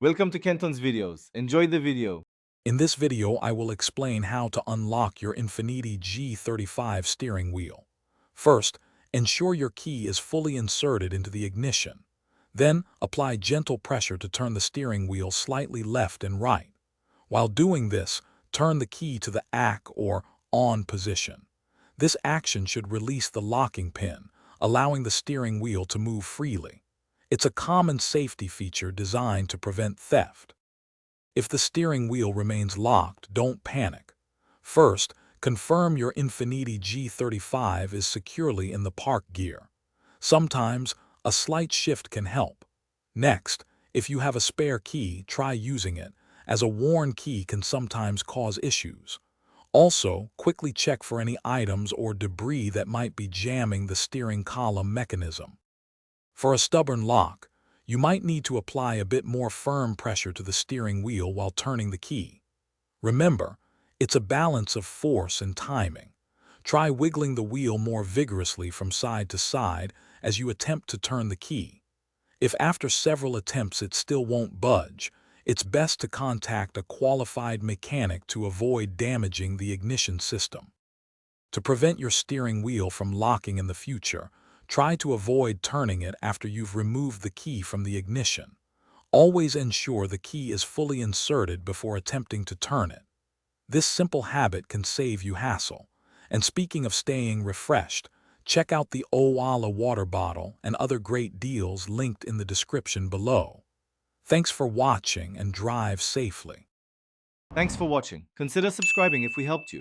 Welcome to Kenton's videos. Enjoy the video. In this video, I will explain how to unlock your Infiniti G35 steering wheel. First, ensure your key is fully inserted into the ignition. Then, apply gentle pressure to turn the steering wheel slightly left and right. While doing this, turn the key to the ACK or ON position. This action should release the locking pin, allowing the steering wheel to move freely. It's a common safety feature designed to prevent theft. If the steering wheel remains locked, don't panic. First, confirm your Infiniti G35 is securely in the park gear. Sometimes, a slight shift can help. Next, if you have a spare key, try using it, as a worn key can sometimes cause issues. Also, quickly check for any items or debris that might be jamming the steering column mechanism. For a stubborn lock, you might need to apply a bit more firm pressure to the steering wheel while turning the key. Remember, it's a balance of force and timing. Try wiggling the wheel more vigorously from side to side as you attempt to turn the key. If after several attempts it still won't budge, it's best to contact a qualified mechanic to avoid damaging the ignition system. To prevent your steering wheel from locking in the future, try to avoid turning it after you've removed the key from the ignition. Always ensure the key is fully inserted before attempting to turn it. This simple habit can save you hassle. And speaking of staying refreshed, check out the Owala water bottle and other great deals linked in the description below. Thanks for watching and drive safely. Thanks for watching. Consider subscribing if we helped you.